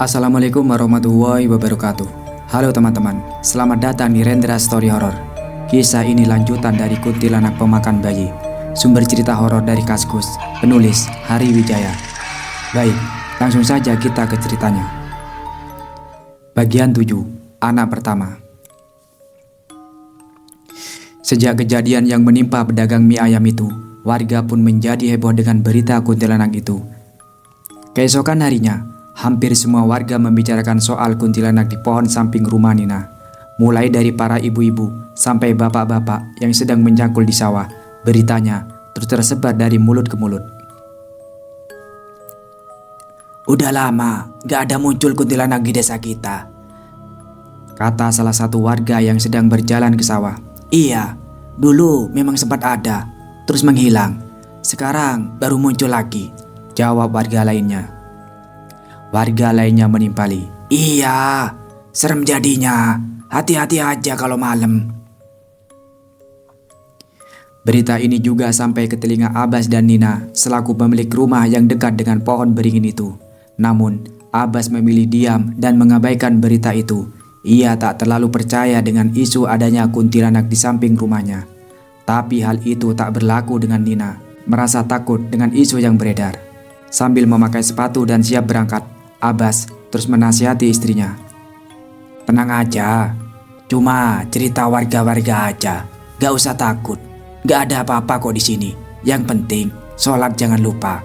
Assalamualaikum warahmatullahi wabarakatuh. Halo teman-teman, selamat datang di Rendra Story Horror. Kisah ini lanjutan dari Kuntilanak Pemakan Bayi. Sumber cerita horor dari Kaskus, penulis Hari Wijaya. Baik, langsung saja kita ke ceritanya. Bagian 7, anak pertama. Sejak kejadian yang menimpa pedagang mie ayam itu, warga pun menjadi heboh dengan berita kuntilanak itu. Keesokan harinya, hampir semua warga membicarakan soal kuntilanak di pohon samping rumah Nina. Mulai dari para ibu-ibu sampai bapak-bapak yang sedang mencangkul di sawah, beritanya terus tersebar dari mulut ke mulut. Udah lama gak ada muncul kuntilanak di desa kita, kata salah satu warga yang sedang berjalan ke sawah. Iya, dulu memang sempat ada, terus menghilang. Sekarang baru muncul lagi, jawab warga lainnya. Warga lainnya menimpali. Iya, serem jadinya. Hati-hati aja kalau malam. Berita ini juga sampai ke telinga Abbas dan Nina selaku pemilik rumah yang dekat dengan pohon beringin itu. Namun, Abbas memilih diam dan mengabaikan berita itu. Ia tak terlalu percaya dengan isu adanya kuntilanak di samping rumahnya. Tapi hal itu tak berlaku dengan Nina, merasa takut dengan isu yang beredar. Sambil memakai sepatu dan siap berangkat, Abbas terus menasihati istrinya. Tenang aja, cuma cerita warga-warga aja, gak usah takut. Gak ada apa-apa kok di sini. Yang penting sholat jangan lupa,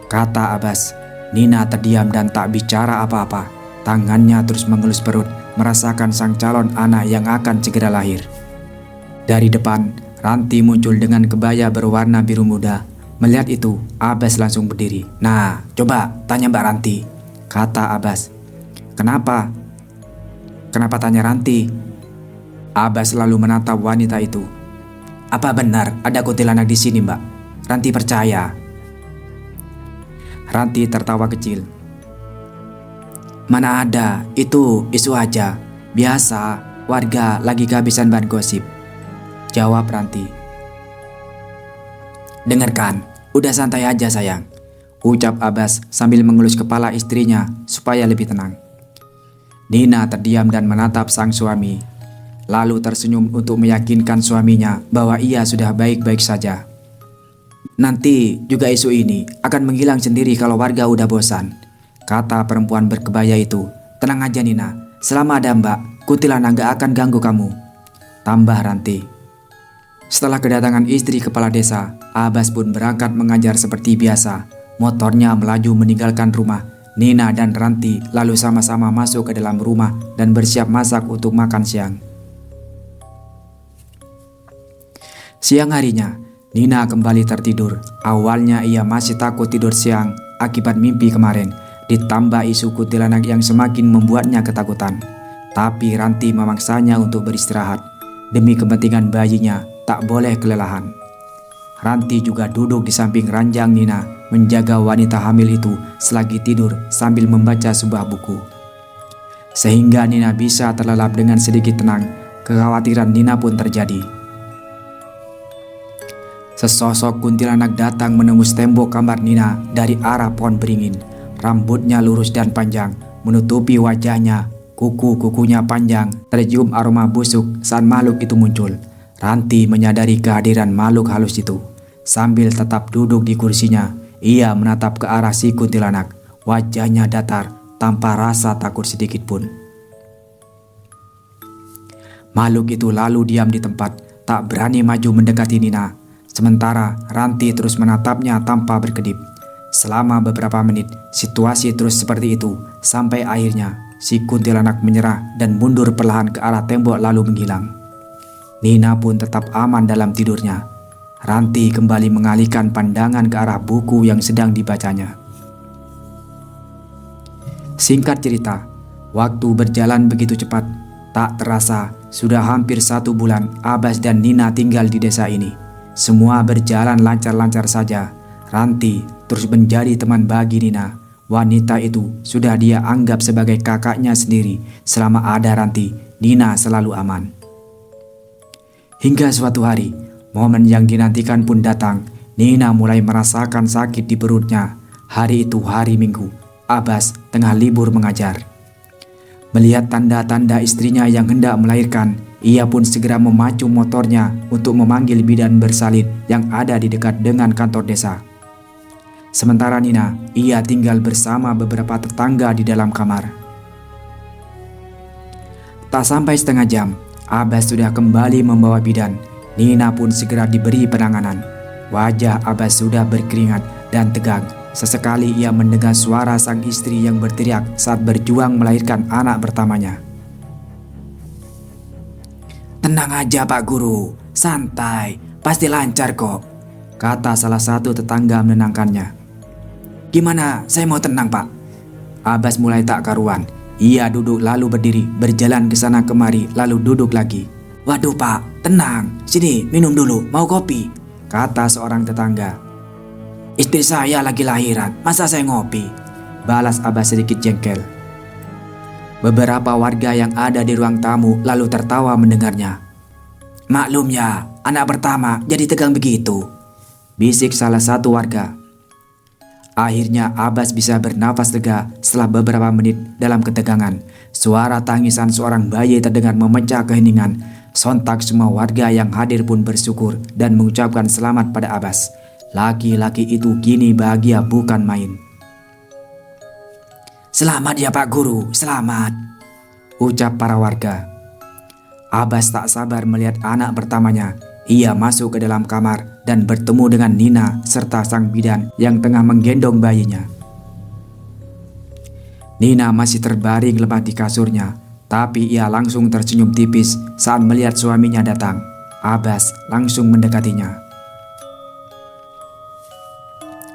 kata Abbas. Nina terdiam dan tak bicara apa-apa. Tangannya terus mengelus perut, merasakan sang calon anak yang akan segera lahir. Dari depan, Ranti muncul dengan kebaya berwarna biru muda. Melihat itu, Abbas langsung berdiri. Nah, coba tanya Mbak Ranti, kata Abbas. Kenapa? Kenapa tanya Ranti? Abbas lalu menatap wanita itu. Apa benar ada kuntilanak di sini, Mbak? Ranti percaya. Ranti tertawa kecil. Mana ada, itu isu aja. Biasa, warga lagi kehabisan bahan gosip, jawab Ranti. Dengarkan, udah santai aja sayang, ucap Abbas sambil mengelus kepala istrinya supaya lebih tenang. Nina terdiam dan menatap sang suami, lalu tersenyum untuk meyakinkan suaminya bahwa ia sudah baik-baik saja. Nanti juga isu ini akan menghilang sendiri kalau warga udah bosan, kata perempuan berkebaya itu. Tenang aja Nina, selama ada Mbak, kuntilanak gak akan ganggu kamu, tambah Ranti. Setelah kedatangan istri kepala desa, Abbas pun berangkat mengajar seperti biasa. Motornya melaju meninggalkan rumah. Nina dan Ranti lalu sama-sama masuk ke dalam rumah dan bersiap masak untuk makan siang. Siang harinya, Nina kembali tertidur. Awalnya ia masih takut tidur siang akibat mimpi kemarin, ditambah isu kuntilanak yang semakin membuatnya ketakutan. Tapi Ranti memaksanya untuk beristirahat. Demi kepentingan bayinya, tak boleh kelelahan. Ranti juga duduk di samping ranjang Nina, menjaga wanita hamil itu selagi tidur sambil membaca sebuah buku. Sehingga Nina bisa terlelap dengan sedikit tenang. Kekhawatiran Nina pun terjadi. Sesosok kuntilanak datang menembus tembok kamar Nina dari arah pohon beringin. Rambutnya lurus dan panjang, menutupi wajahnya. Kuku-kukunya panjang, tercium aroma busuk saat makhluk itu muncul. Ranti menyadari kehadiran makhluk halus itu. Sambil tetap duduk di kursinya, ia menatap ke arah si kuntilanak. Wajahnya datar, tanpa rasa takut sedikit pun. Makhluk itu lalu diam di tempat, tak berani maju mendekati Nina. Sementara Ranti terus menatapnya tanpa berkedip. Selama beberapa menit, situasi terus seperti itu, sampai akhirnya si kuntilanak menyerah dan mundur perlahan ke arah tembok lalu menghilang. Nina pun tetap aman dalam tidurnya. Ranti kembali mengalihkan pandangan ke arah buku yang sedang dibacanya. Singkat cerita, waktu berjalan begitu cepat. Tak terasa, sudah hampir 1 bulan Abbas dan Nina tinggal di desa ini. Semua berjalan lancar-lancar saja. Ranti terus menjadi teman bagi Nina. Wanita itu sudah dia anggap sebagai kakaknya sendiri. Selama ada Ranti, Nina selalu aman. Hingga suatu hari, momen yang dinantikan pun datang. Nina mulai merasakan sakit di perutnya. Hari itu hari Minggu. Abbas tengah libur mengajar. Melihat tanda-tanda istrinya yang hendak melahirkan, ia pun segera memacu motornya untuk memanggil bidan bersalin yang ada di dekat dengan kantor desa. Sementara Nina, ia tinggal bersama beberapa tetangga di dalam kamar. Tak sampai setengah jam, Abbas sudah kembali membawa bidan. Nina pun segera diberi penanganan. Wajah Abbas sudah berkeringat dan tegang. Sesekali ia mendengar suara sang istri yang berteriak saat berjuang melahirkan anak pertamanya. "Tenang aja Pak Guru, santai, pasti lancar kok," kata salah satu tetangga menenangkannya. "Gimana saya mau tenang Pak?" Abbas mulai tak karuan. Ia duduk lalu berdiri, berjalan ke sana kemari lalu duduk lagi. "Waduh Pak, tenang, sini minum dulu, mau kopi?" kata seorang tetangga. "Istri saya lagi lahiran, masa saya ngopi?" balas Abbas sedikit jengkel. Beberapa warga yang ada di ruang tamu lalu tertawa mendengarnya. "Maklum ya, anak pertama jadi tegang begitu," bisik salah satu warga. Akhirnya Abbas bisa bernafas lega setelah beberapa menit dalam ketegangan. Suara tangisan seorang bayi terdengar memecah keheningan. Sontak semua warga yang hadir pun bersyukur dan mengucapkan selamat pada Abbas. Laki-laki itu kini bahagia bukan main. "Selamat ya Pak Guru, selamat," ucap para warga. Abbas tak sabar melihat anak pertamanya. Ia masuk ke dalam kamar dan bertemu dengan Nina serta sang bidan yang tengah menggendong bayinya. Nina masih terbaring lemah di kasurnya, tapi ia langsung tersenyum tipis saat melihat suaminya datang. Abbas langsung mendekatinya.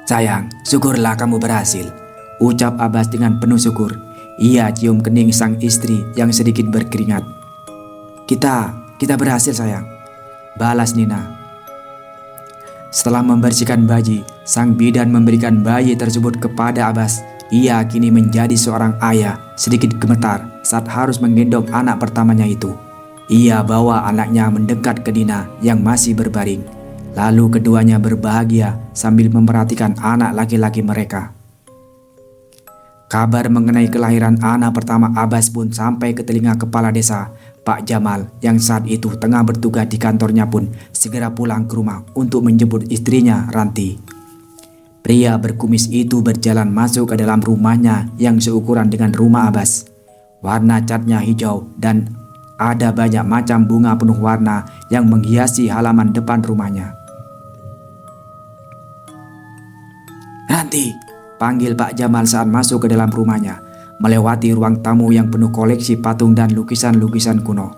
"Sayang, syukurlah kamu berhasil," ucap Abbas dengan penuh syukur. Ia cium kening sang istri yang sedikit berkeringat. Kita berhasil sayang," balas Nina. Setelah membersihkan bayi, sang bidan memberikan bayi tersebut kepada Abbas. Ia kini menjadi seorang ayah, sedikit gemetar saat harus menggendong anak pertamanya itu. Ia bawa anaknya mendekat ke Nina yang masih berbaring. Lalu keduanya berbahagia sambil memperhatikan anak laki-laki mereka. Kabar mengenai kelahiran anak pertama Abbas pun sampai ke telinga kepala desa. Pak Jamal yang saat itu tengah bertugas di kantornya pun segera pulang ke rumah untuk menjemput istrinya Ranti. Pria berkumis itu berjalan masuk ke dalam rumahnya yang seukuran dengan rumah Abbas. Warna catnya hijau dan ada banyak macam bunga penuh warna yang menghiasi halaman depan rumahnya. "Ranti," panggil Pak Jamal saat masuk ke dalam rumahnya, melewati ruang tamu yang penuh koleksi patung dan lukisan-lukisan kuno.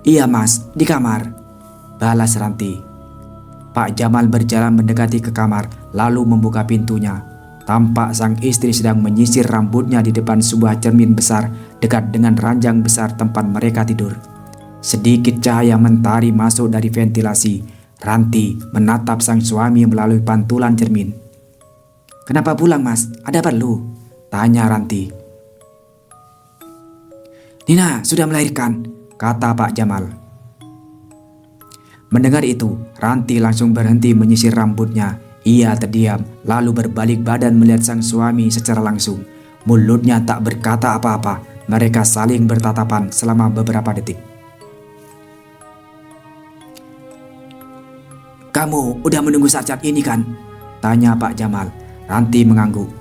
"Iya Mas, di kamar," balas Ranti. Pak Jamal berjalan mendekati ke kamar lalu membuka pintunya. Tampak sang istri sedang menyisir rambutnya di depan sebuah cermin besar dekat dengan ranjang besar tempat mereka tidur. Sedikit cahaya mentari masuk dari ventilasi. Ranti menatap sang suami melalui pantulan cermin. "Kenapa pulang Mas? Ada perlu?" tanya Ranti. "Nina sudah melahirkan," kata Pak Jamal. Mendengar itu, Ranti langsung berhenti menyisir rambutnya. Ia terdiam lalu berbalik badan melihat sang suami secara langsung. Mulutnya tak berkata apa-apa. Mereka saling bertatapan selama beberapa detik. "Kamu udah menunggu saat ini kan?" tanya Pak Jamal. Ranti mengangguk.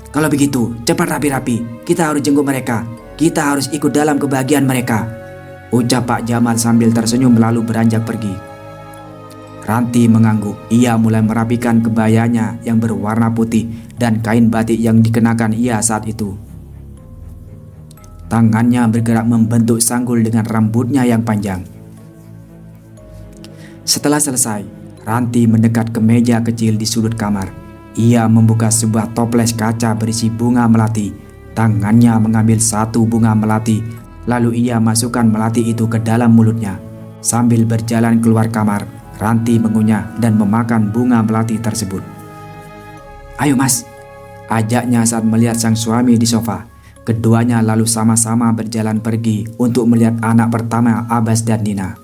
"Kalau begitu cepat rapi-rapi, kita harus jenguk mereka. Kita harus ikut dalam kebahagiaan mereka," ucap Pak Jamal sambil tersenyum lalu beranjak pergi. Ranti mengangguk. Ia mulai merapikan kebayanya yang berwarna putih dan kain batik yang dikenakan ia saat itu. Tangannya bergerak membentuk sanggul dengan rambutnya yang panjang. Setelah selesai, Ranti mendekat ke meja kecil di sudut kamar. Ia membuka sebuah toples kaca berisi bunga melati. Tangannya mengambil satu bunga melati, lalu ia masukkan melati itu ke dalam mulutnya. Sambil berjalan keluar kamar, Ranti mengunyah dan memakan bunga melati tersebut. "Ayo Mas," ajaknya saat melihat sang suami di sofa. Keduanya lalu sama-sama berjalan pergi untuk melihat anak pertama Abbas dan Nina.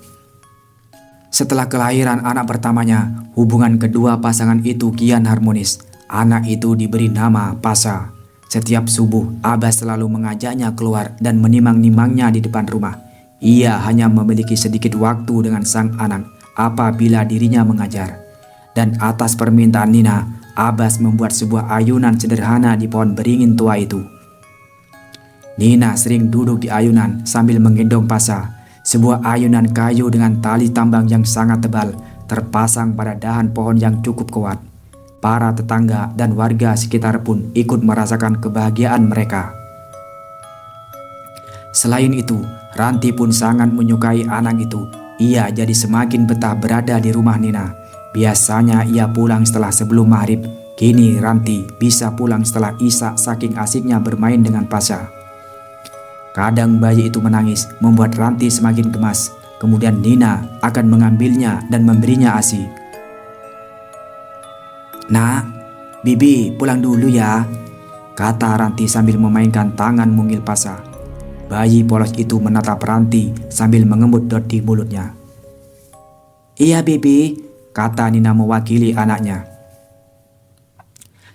Setelah kelahiran anak pertamanya, hubungan kedua pasangan itu kian harmonis. Anak itu diberi nama Pasha. Setiap subuh, Abbas selalu mengajaknya keluar dan menimang-nimangnya di depan rumah. Ia hanya memiliki sedikit waktu dengan sang anak apabila dirinya mengajar. Dan atas permintaan Nina, Abbas membuat sebuah ayunan sederhana di pohon beringin tua itu. Nina sering duduk di ayunan sambil menggendong Pasha, sebuah ayunan kayu dengan tali tambang yang sangat tebal, terpasang pada dahan pohon yang cukup kuat. Para tetangga dan warga sekitar pun ikut merasakan kebahagiaan mereka. Selain itu, Ranti pun sangat menyukai anak itu. Ia jadi semakin betah berada di rumah Nina. Biasanya ia pulang setelah sebelum maghrib. Kini Ranti bisa pulang setelah Isya saking asiknya bermain dengan Pasha. Kadang bayi itu menangis, membuat Ranti semakin gemas. Kemudian Nina akan mengambilnya dan memberinya ASI. "Nak, Bibi pulang dulu ya," kata Ranti sambil memainkan tangan mungil Pasha. Bayi polos itu menatap Ranti sambil mengemut dot di mulutnya. "Iya Bibi," kata Nina mewakili anaknya.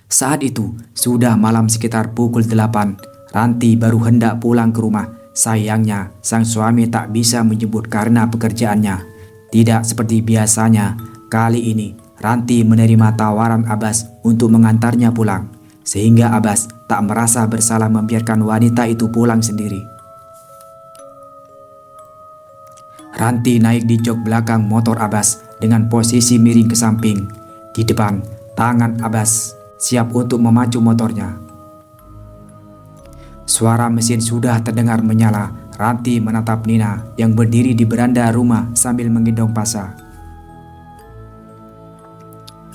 Saat itu sudah malam sekitar pukul 8. Ranti baru hendak pulang ke rumah. Sayangnya sang suami tak bisa menjemput karena pekerjaannya. Tidak seperti biasanya, kali ini Ranti menerima tawaran Abbas untuk mengantarnya pulang, sehingga Abbas tak merasa bersalah membiarkan wanita itu pulang sendiri. Ranti naik di jok belakang motor Abbas dengan posisi miring ke samping. Di depan, tangan Abbas siap untuk memacu motornya. Suara mesin sudah terdengar menyala. Ranti menatap Nina yang berdiri di beranda rumah sambil menggendong Pasha.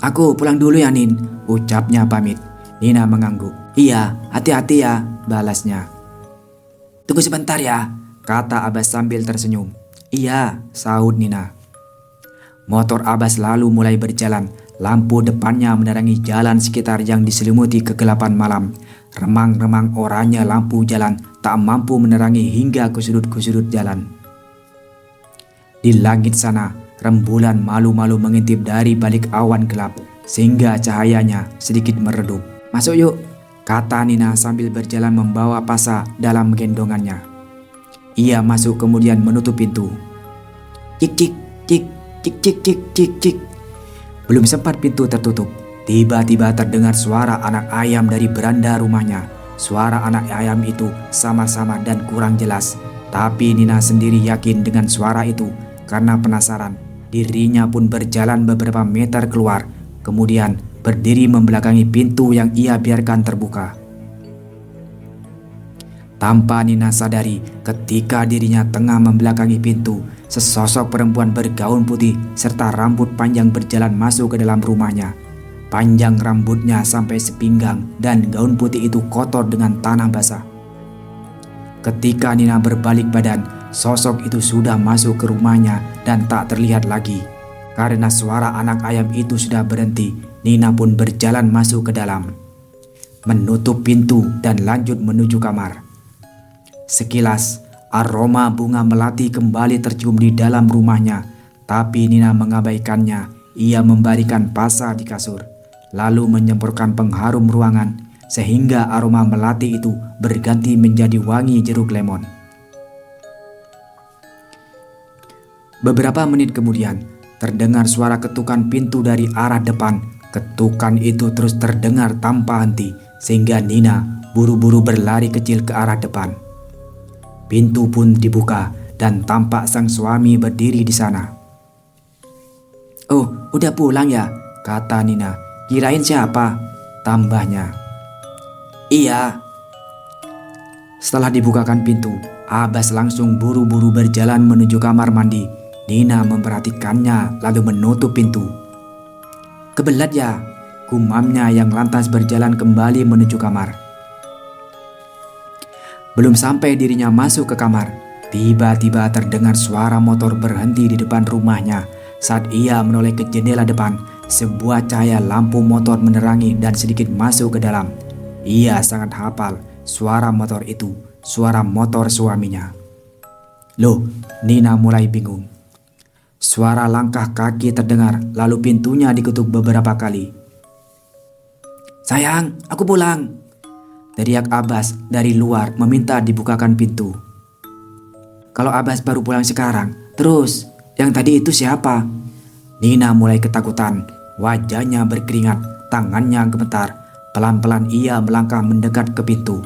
"Aku pulang dulu ya Nin," ucapnya pamit. Nina mengangguk. "Iya, hati-hati ya," balasnya. "Tunggu sebentar ya," kata Abbas sambil tersenyum. "Iya," sahut Nina. Motor Abbas lalu mulai berjalan. Lampu depannya menerangi jalan sekitar yang diselimuti kegelapan malam. Remang-remang oranye lampu jalan tak mampu menerangi hingga ke sudut jalan. Di langit sana, rembulan malu-malu mengintip dari balik awan gelap, sehingga cahayanya sedikit meredup. "Masuk yuk," kata Nina sambil berjalan membawa Pasha dalam gendongannya. Ia masuk kemudian menutup pintu. Cik cik cik cik cik cik cik cik. Belum sempat pintu tertutup, tiba-tiba terdengar suara anak ayam dari beranda rumahnya. Suara anak ayam itu sama-sama dan kurang jelas, tapi Nina sendiri yakin dengan suara itu. Karena penasaran, dirinya pun berjalan beberapa meter keluar, kemudian berdiri membelakangi pintu yang ia biarkan terbuka. Tanpa Nina sadari, ketika dirinya tengah membelakangi pintu, sesosok perempuan bergaun putih serta rambut panjang berjalan masuk ke dalam rumahnya. Panjang rambutnya sampai sepinggang dan gaun putih itu kotor dengan tanah basah. Ketika Nina berbalik badan, sosok itu sudah masuk ke rumahnya dan tak terlihat lagi. Karena suara anak ayam itu sudah berhenti, Nina pun berjalan masuk ke dalam, menutup pintu dan lanjut menuju kamar. Sekilas, aroma bunga melati kembali tercium di dalam rumahnya, tapi Nina mengabaikannya. Ia membarikan Pasha di kasur, lalu menyemprotkan pengharum ruangan, sehingga aroma melati itu berganti menjadi wangi jeruk lemon. Beberapa menit kemudian, terdengar suara ketukan pintu dari arah depan. Ketukan itu terus terdengar tanpa henti, sehingga Nina buru-buru berlari kecil ke arah depan. Pintu pun dibuka dan tampak sang suami berdiri di sana. "Oh, udah pulang ya?" kata Nina. "Kirain siapa?" tambahnya. "Iya." Setelah dibukakan pintu, Abbas langsung buru-buru berjalan menuju kamar mandi. Nina memperhatikannya lalu menutup pintu. "Kebelat ya?" gumamnya yang lantas berjalan kembali menuju kamar. Belum sampai dirinya masuk ke kamar, tiba-tiba terdengar suara motor berhenti di depan rumahnya. Saat ia menoleh ke jendela depan, sebuah cahaya lampu motor menerangi dan sedikit masuk ke dalam. Ia sangat hafal suara motor itu, suara motor suaminya. Loh, Nina mulai bingung. Suara langkah kaki terdengar, lalu pintunya diketuk beberapa kali. "Sayang, aku pulang," teriak Abbas dari luar meminta dibukakan pintu. Kalau Abbas baru pulang sekarang, terus yang tadi itu siapa? Nina mulai ketakutan, wajahnya berkeringat, tangannya gemetar. Pelan-pelan ia melangkah mendekat ke pintu.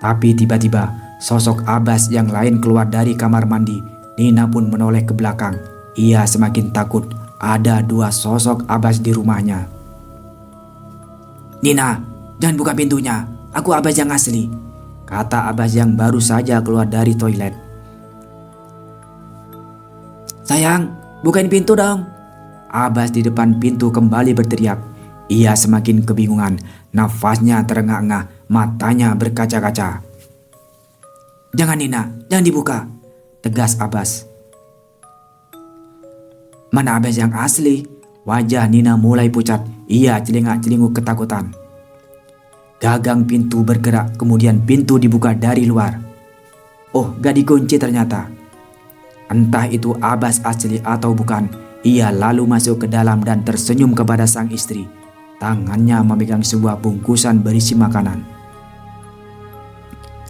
Tapi tiba-tiba sosok Abbas yang lain keluar dari kamar mandi. Nina pun menoleh ke belakang. Ia semakin takut, ada dua sosok Abbas di rumahnya. "Nina, jangan buka pintunya, aku Abbas yang asli," kata Abbas yang baru saja keluar dari toilet. "Sayang, bukain pintu dong." Abbas di depan pintu kembali berteriak. Ia semakin kebingungan, nafasnya terengah-engah, matanya berkaca-kaca. "Jangan Nina, jangan dibuka," tegas Abbas. "Mana Abbas yang asli?" Wajah Nina mulai pucat, ia celingak-celinguk ketakutan. Gagang pintu bergerak, kemudian pintu dibuka dari luar. Oh, gak dikunci ternyata. Entah itu Abbas asli atau bukan, ia lalu masuk ke dalam dan tersenyum kepada sang istri. Tangannya memegang sebuah bungkusan berisi makanan.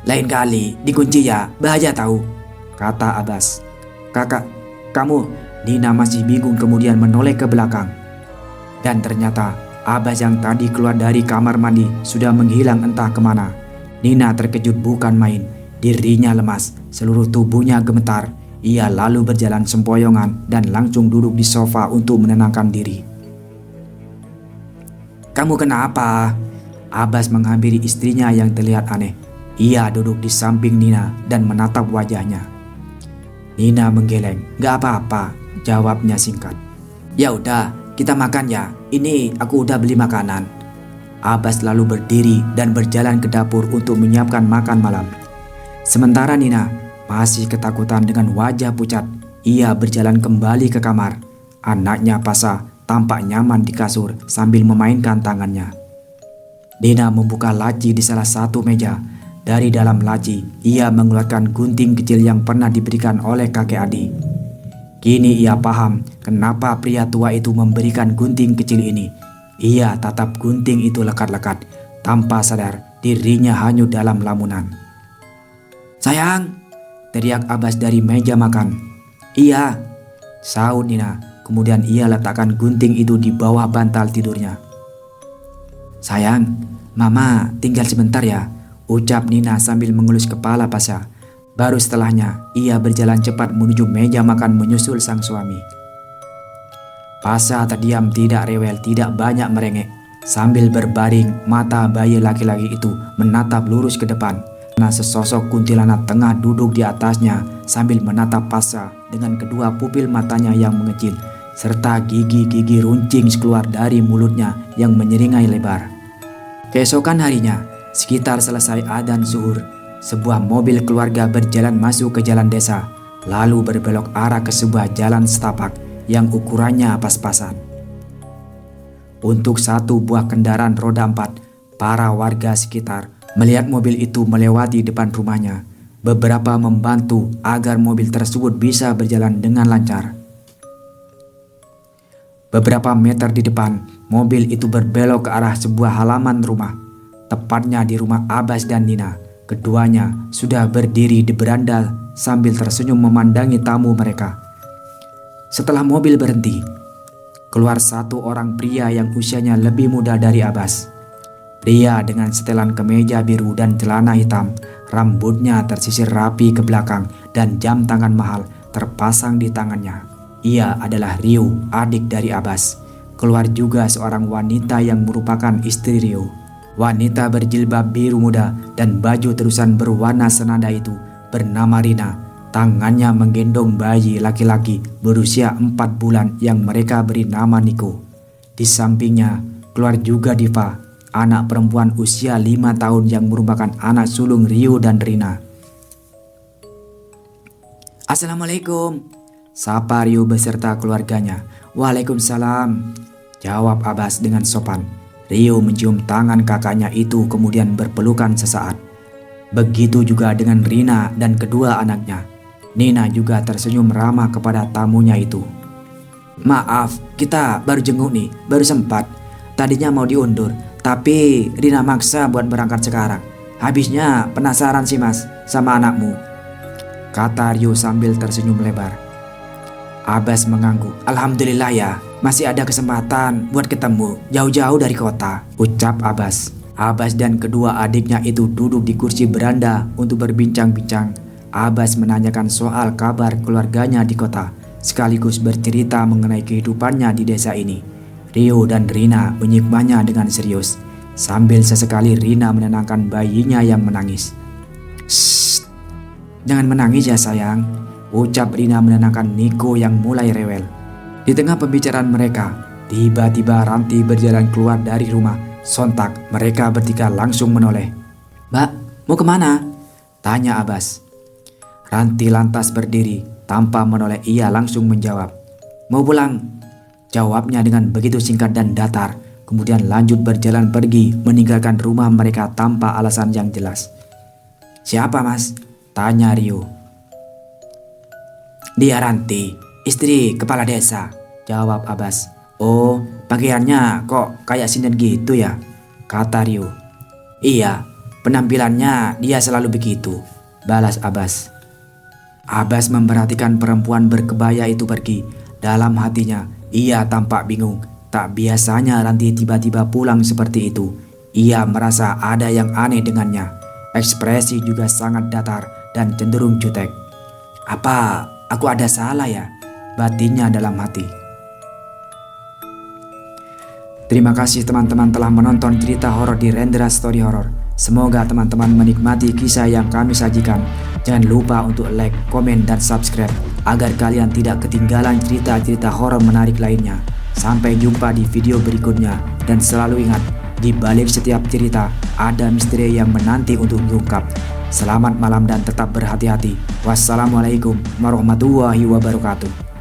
"Lain kali dikunci ya, bahaya tahu," kata Abbas. "Kakak, kamu?" Nina masih bingung kemudian menoleh ke belakang. Dan ternyata Abbas yang tadi keluar dari kamar mandi sudah menghilang entah kemana. Nina terkejut bukan main, dirinya lemas, seluruh tubuhnya gemetar. Ia lalu berjalan sempoyongan dan langsung duduk di sofa untuk menenangkan diri. "Kamu kenapa?" Abbas menghampiri istrinya yang terlihat aneh. Ia duduk di samping Nina dan menatap wajahnya. Nina menggeleng. "Gak apa-apa," jawabnya singkat. "Ya udah, kita makan ya. Ini aku udah beli makanan." Abbas lalu berdiri dan berjalan ke dapur untuk menyiapkan makan malam. Sementara Nina masih ketakutan dengan wajah pucat, ia berjalan kembali ke kamar. Anaknya Pasha tampak nyaman di kasur sambil memainkan tangannya. Nina membuka laci di salah satu meja. Dari dalam laci, ia mengeluarkan gunting kecil yang pernah diberikan oleh kakek Adi. Kini ia paham kenapa pria tua itu memberikan gunting kecil ini. Ia tatap gunting itu lekat-lekat, tanpa sadar dirinya hanyut dalam lamunan. "Sayang," teriak Abbas dari meja makan. "Iya," sahut Nina. Kemudian ia letakkan gunting itu di bawah bantal tidurnya. "Sayang, Mama tinggal sebentar ya," ucap Nina sambil mengelus kepala Pasha. Baru setelahnya ia berjalan cepat menuju meja makan menyusul sang suami. Pasha terdiam, tidak rewel, tidak banyak merengek. Sambil berbaring, mata bayi laki-laki itu menatap lurus ke depan. Nah, sesosok kuntilanak tengah duduk di atasnya sambil menatap Pasha dengan kedua pupil matanya yang mengecil, serta gigi-gigi runcing keluar dari mulutnya yang menyeringai lebar. Keesokan harinya, sekitar selesai adzan zuhur, sebuah mobil keluarga berjalan masuk ke jalan desa, lalu berbelok arah ke sebuah jalan setapak yang ukurannya pas-pasan. Untuk satu buah kendaraan roda 4, para warga sekitar melihat mobil itu melewati depan rumahnya. Beberapa membantu agar mobil tersebut bisa berjalan dengan lancar. Beberapa meter di depan, mobil itu berbelok ke arah sebuah halaman rumah, tepatnya di rumah Abbas dan Nina. Keduanya sudah berdiri di beranda sambil tersenyum memandangi tamu mereka. Setelah mobil berhenti, keluar satu orang pria yang usianya lebih muda dari Abbas. Pria dengan setelan kemeja biru dan celana hitam, rambutnya tersisir rapi ke belakang dan jam tangan mahal terpasang di tangannya. Ia adalah Rio, adik dari Abbas. Keluar juga seorang wanita yang merupakan istri Rio. Wanita berjilbab biru muda dan baju terusan berwarna senada itu bernama Rina. Tangannya menggendong bayi laki-laki berusia 4 bulan yang mereka beri nama Niko. Di sampingnya keluar juga Diva, anak perempuan usia 5 tahun yang merupakan anak sulung Rio dan Rina. "Assalamualaikum," sapa Rio beserta keluarganya. "Waalaikumsalam," jawab Abbas dengan sopan. Rio mencium tangan kakaknya itu kemudian berpelukan sesaat. Begitu juga dengan Rina dan kedua anaknya. Nina juga tersenyum ramah kepada tamunya itu. "Maaf, kita baru jenguk nih, baru sempat. Tadinya mau diundur, tapi Rina maksa buat berangkat sekarang. Habisnya penasaran sih mas sama anakmu, kata Rio sambil tersenyum lebar. Abbas mengangguk. Alhamdulillah ya, masih ada kesempatan buat ketemu jauh-jauh dari kota, ucap Abbas. Abbas dan kedua adiknya itu duduk di kursi beranda untuk berbincang-bincang. Abbas menanyakan soal kabar keluarganya di kota, sekaligus bercerita mengenai kehidupannya di desa ini. Rio dan Rina menyikmanya dengan serius, sambil sesekali Rina menenangkan bayinya yang menangis. Shh, jangan menangis ya sayang, ucap Rina menenangkan Niko yang mulai rewel. Di tengah pembicaraan mereka, tiba-tiba Ranti berjalan keluar dari rumah. Sontak mereka bertiga langsung menoleh. Mbak, mau kemana? Tanya Abbas. Ranti lantas berdiri, tanpa menoleh ia langsung menjawab. Mau pulang, jawabnya dengan begitu singkat dan datar. Kemudian lanjut berjalan pergi meninggalkan rumah mereka tanpa alasan yang jelas. Siapa mas? Tanya Rio. Dia Ranti, istri kepala desa, jawab Abbas. Oh, pakaiannya kok kayak sinden gitu ya, kata Rio. Iya, penampilannya dia selalu begitu, balas Abbas. Abbas memperhatikan perempuan berkebaya itu pergi. Dalam hatinya, ia tampak bingung. Tak biasanya Ranti tiba-tiba pulang seperti itu. Ia merasa ada yang aneh dengannya. Ekspresi juga sangat datar dan cenderung jutek. Apa aku ada salah ya? Batinnya dalam hati. Terima kasih teman-teman telah menonton cerita horor di Rendra Story Horror. Semoga teman-teman menikmati kisah yang kami sajikan. Jangan lupa untuk like, komen, dan subscribe agar kalian tidak ketinggalan cerita-cerita horor menarik lainnya. Sampai jumpa di video berikutnya, dan selalu ingat, di balik setiap cerita ada misteri yang menanti untuk diungkap. Selamat malam dan tetap berhati-hati. Wassalamualaikum warahmatullahi wabarakatuh.